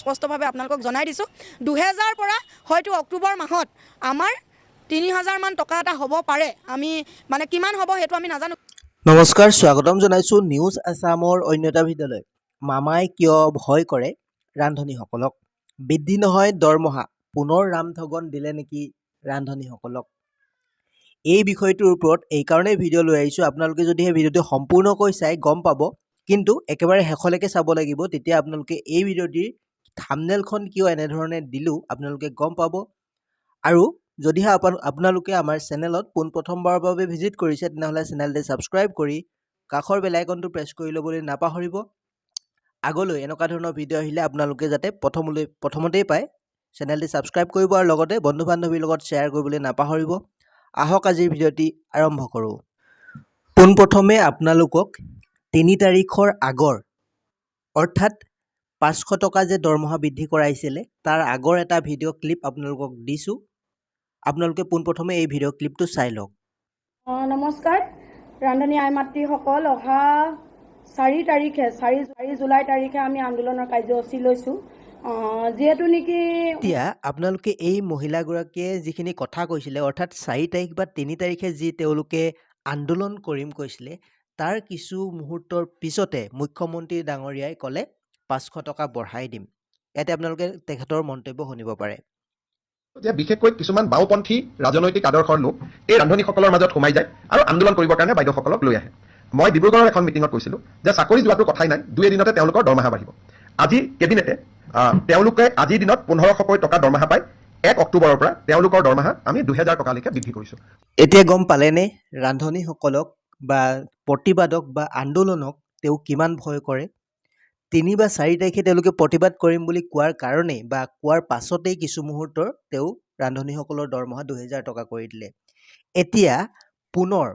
স্পষ্টভাৱে আপোনালোকক জনাই দিছোঁ 2000 পৰা হয়তো অক্টোবৰ মাহত আমাৰ 3000 মান টকা এটা হ'ব পাৰে আমি মানে কিমান হ'ব সেইটো আমি নাজানো। নমস্কাৰ, স্বাগতম জনাইছোঁ নিউজ আছামৰ অন্য এটা ভিডিঅ'লৈ। মামাই কিয় ভয় কৰে ৰান্ধনীসকলক? বৃদ্ধি নহয় দৰমহা, পুনৰ ৰামঠগন দিলে নেকি ৰান্ধনীসকলক? এই বিষয়টোৰ ওপৰত এইকাৰণেই ভিডিঅ' লৈ আহিছোঁ। আপোনালোকে যদি সেই ভিডিঅ'টো সম্পূৰ্ণকৈ চাই গম পাব, কিন্তু একেবাৰে শেষলৈকে চাব লাগিব, তেতিয়া আপোনালোকে এই ভিডিঅ'টিৰ থাম্বনেইলখন কিয় এনেধৰণে দিলোঁ আপোনালোকে গম পাব। আৰু যদিহে আপোনালোকে আমাৰ চেনেলত পোনপ্ৰথমবাৰৰ বাবে ভিজিট কৰিছে, তেনেহ'লে চেনেলটো ছাবস্ক্ৰাইব কৰি কাষৰ বেল আইকনটো প্ৰেছ কৰি ল'বলৈ নাপাহৰিব। আগলৈ এনেকুৱা ধৰণৰ ভিডিঅ' আহিলে আপোনালোকে যাতে প্ৰথমতেই পায়। চেনেলটো ছাবস্ক্ৰাইব কৰিব আৰু লগতে বন্ধু বান্ধৱীৰ লগত শ্বেয়াৰ কৰিবলৈ নাপাহৰিব। আহক আজিৰ ভিডিঅ'টি আৰম্ভ কৰোঁ। পোনপ্ৰথমে আপোনালোকক 3 তাৰিখৰ আগৰ অৰ্থাৎ 500 টকা যে দৰমহা বৃদ্ধি কৰাইছিলে তাৰ আগৰ এটা ভিডিঅ' ক্লিপ আপোনালোকক দিছোঁ। আপোনালোকে পোনপ্ৰথমে এই ভিডিঅ' ক্লিপটো চাই লওক। নমস্কাৰ ৰান্ধনী আই মাতৃসকল, অহা 4 জুলাই তাৰিখে আমি আন্দোলনৰ কাৰ্যসূচী লৈছোঁ। যিহেতু নেকি এতিয়া আপোনালোকে এই মহিলাগৰাকীয়ে যিখিনি কথা কৈছিলে, অৰ্থাৎ 4 তাৰিখ বা 3 তাৰিখে যি তেওঁলোকে আন্দোলন কৰিম কৈছিলে, তাৰ কিছু মুহূৰ্তৰ পিছতে মুখ্যমন্ত্ৰী ডাঙৰীয়াই ক'লে 500 টকা বঢ়াই দিম। ইয়াতে আপোনালোকে তেখেতৰ মন্তব্য শুনিব পাৰে। যে বিশেষকৈ কিছুমান বাওপন্থী ৰাজনৈতিক আদৰ্শৰ লোক এই ৰান্ধনীসকলৰ মাজত সোমাই যায় আৰু আন্দোলন কৰিবৰ কাৰণে বাইদেউসকলক লৈ আহে। মই ডিব্ৰুগড়ৰ এখন মিটিঙত কৈছিলোঁ যে চাকৰি যোৱাটো কথাই নাই, 2 এদিনতে তেওঁলোকৰ দৰমহা বাঢ়িব। আজি কেবিনেটে তেওঁলোকে আজিৰ দিনত 1500 টকা দৰমহা পায়। 1 অক্টোবৰৰ পৰা তেওঁলোকৰ দৰমহা আমি 2000 টকালৈকে বৃদ্ধি কৰিছোঁ। এতিয়া গম পালেনে ৰান্ধনীসকলক বা প্ৰতিবাদক বা আন্দোলনক তেওঁ কিমান ভয় কৰে? 3 বা 4 তাৰিখে তেওঁলোকে প্ৰতিবাদ কৰিম বুলি কোৱাৰ কাৰণেই বা কোৱাৰ পাছতেই কিছু মুহূৰ্তৰ তেওঁ ৰান্ধনীসকলৰ দৰমহা 2000 টকা কৰি দিলে। এতিয়া পুনৰ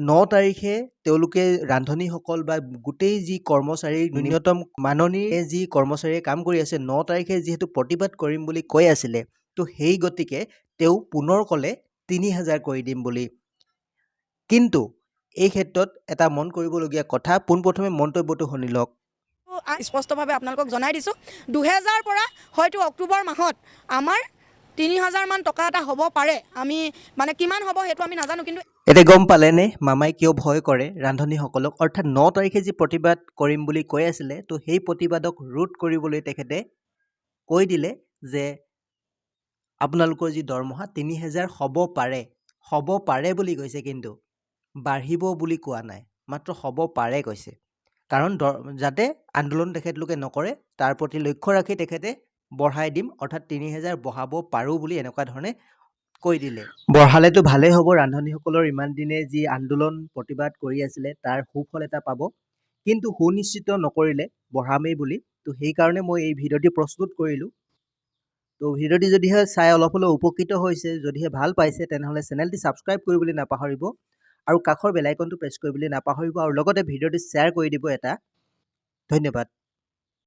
9 তাৰিখে তেওঁলোকে ৰান্ধনীসকল বা গোটেই যি কৰ্মচাৰী ন্যূনতম মাননীয়ে যি কৰ্মচাৰীয়ে কাম কৰি আছে, 9 তাৰিখে যিহেতু প্ৰতিবাদ কৰিম বুলি কৈ আছিলে, তো সেই গতিকে তেওঁ পুনৰ ক'লে 3000 কৰি দিম বুলি। কিন্তু এই ক্ষেত্ৰত এটা মন কৰিবলগীয়া কথা, পোনপ্ৰথমে মন্তব্যটো শুনি লওক। স্পষ্টভাৱে আপোনালোকক জনাই দিছোঁ 2000 পৰা হয়তো অক্টোবৰ মাহত আমাৰ 3000 মান টকা এটা হ'ব পাৰে আমি মানে কিমান হ'ব সেইটো আমি নাজানো। কিন্তু এতিয়া গম পালেনে মামাই কিয় ভয় কৰে ৰান্ধনীসকলক? অৰ্থাৎ 9 তাৰিখে যি প্ৰতিবাদ কৰিম বুলি কৈ আছিলে, তো সেই প্ৰতিবাদক ৰোধ কৰিবলৈ তেখেতে কৈ দিলে যে আপোনালোকৰ যি দৰমহা 3000 হ'ব পাৰে বুলি কৈছে, কিন্তু বাঢ়িব বুলি কোৱা নাই, মাত্ৰ হ'ব পাৰে কৈছে। কাৰণ যাতে আন্দোলন তেখেতলোকে নকৰে তাৰ প্ৰতি লক্ষ্য ৰাখি তেখেতে বঢ়াই দিম, অৰ্থাৎ 3000 বঢ়াব পাৰোঁ বুলি এনেকুৱা ধৰণে কৈ দিলে। বঢ়ালেতো ভালেই হ'ব, ৰান্ধনীসকলৰ ইমান দিনে যি আন্দোলন প্ৰতিবাদ কৰি আছিলে তাৰ সুফল এটা পাব। কিন্তু সুনিশ্চিত নকৰিলে বঢ়ামেই বুলি, তো সেইকাৰণে মই এই ভিডিঅ'টি প্ৰস্তুত কৰিলোঁ। তো ভিডিঅ'টি যদিহে চাই অলপ হ'লেও উপকৃত হৈছে, যদিহে ভাল পাইছে, তেনেহ'লে চেনেলটি ছাবস্ক্ৰাইব কৰিবলৈ নাপাহৰিব আৰু কাষৰ বেল আইকনটো প্ৰেছ কৰিবলৈ নাপাহৰিব আৰু লগতে ভিডিঅ'টি শ্বেয়াৰ কৰি দিব এটা। ধন্যবাদ।